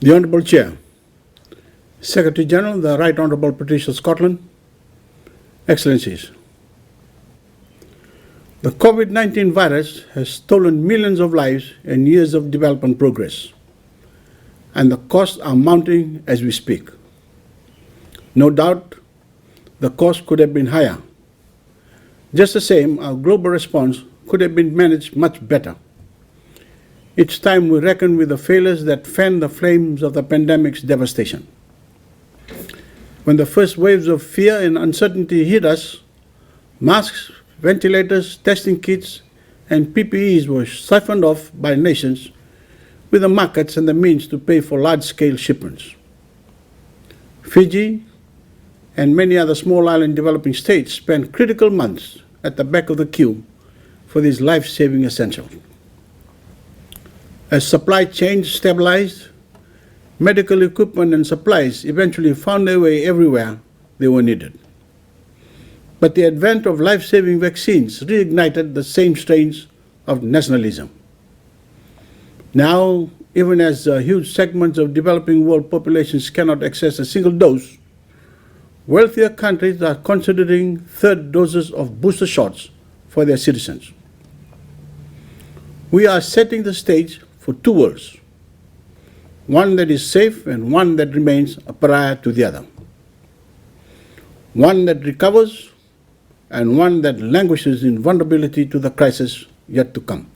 The Honourable Chair, Secretary General, the Right Honourable British of Scotland, Excellencies, the COVID-19 virus has stolen millions of lives and years of development progress, and the costs are mounting as we speak. No doubt, the cost could have been higher. Just the same, our global response could have been managed much better. It's time we reckon with the failures that fanned the flames of the pandemic's devastation. When the first waves of fear and uncertainty hit us, masks, ventilators, testing kits, and PPEs were siphoned off by nations with the markets and the means to pay for large-scale shipments. Fiji and many other small island developing states spent critical months at the back of the queue for these life-saving essentials. As supply chains stabilized, medical equipment and supplies eventually found their way everywhere they were needed. But the advent of life-saving vaccines reignited the same strains of nationalism. Now, even as huge segments of developing world populations cannot access a single dose, wealthier countries are considering third doses of booster shots for their citizens. We are setting the stage for two worlds, one that is safe and one that remains a pariah to the other, one that recovers and one that languishes in vulnerability to the crisis yet to come.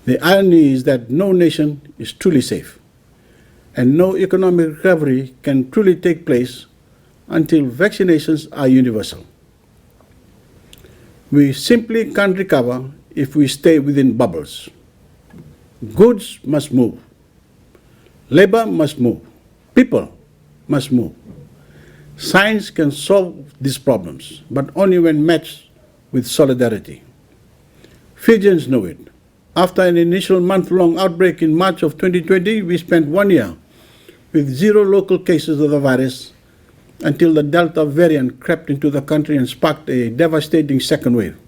The irony is that no nation is truly safe, and no economic recovery can truly take place until vaccinations are universal. We simply can't recover if we stay within bubbles. Goods must move. Labor must move. People must move. Science can solve these problems, but only when matched with solidarity. Fijians know it. After an initial month-long outbreak in March of 2020, we spent 1 year with 0 local cases of the virus until the Delta variant crept into the country and sparked a devastating second wave.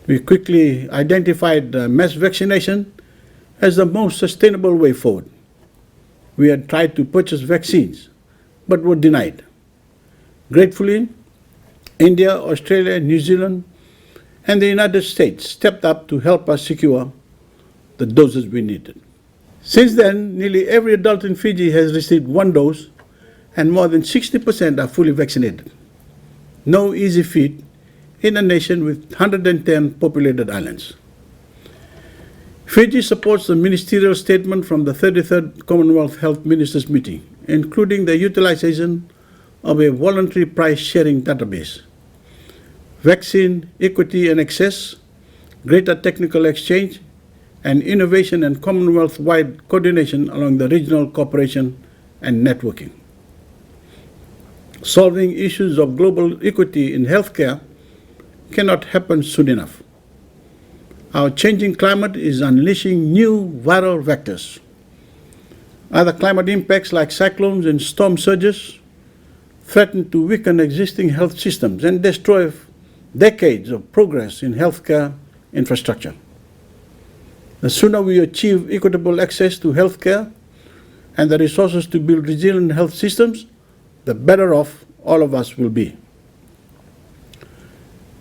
We quickly identified mass vaccination as the most sustainable way forward. We had tried to purchase vaccines, but were denied. Gratefully, India, Australia, New Zealand, and the United States stepped up to help us secure the doses we needed. Since then, nearly every adult in Fiji has received 1 dose, and more than 60% are fully vaccinated. No easy feat in a nation with 110 populated islands. Fiji supports the ministerial statement from the 33rd Commonwealth Health Ministers meeting, including the utilization of a voluntary price-sharing database, vaccine equity and access, greater technical exchange, and innovation and Commonwealth-wide coordination along the regional cooperation and networking. Solving issues of global equity in healthcare cannot happen soon enough. Our changing climate is unleashing new viral vectors. Other climate impacts like cyclones and storm surges threaten to weaken existing health systems and destroy decades of progress in healthcare infrastructure. The sooner we achieve equitable access to healthcare and the resources to build resilient health systems, the better off all of us will be.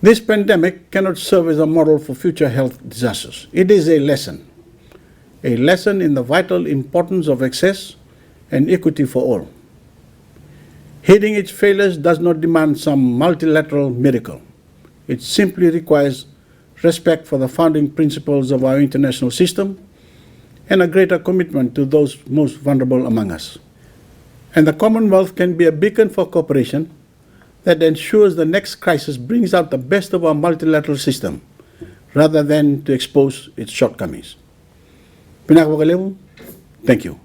This pandemic cannot serve as a model for future health disasters. It is a lesson in the vital importance of access and equity for all. Hiding its failures does not demand some multilateral miracle. It simply requires respect for the founding principles of our international system and a greater commitment to those most vulnerable among us. And the Commonwealth can be a beacon for cooperation that ensures the next crisis brings out the best of our multilateral system rather than to expose its shortcomings. Thank you.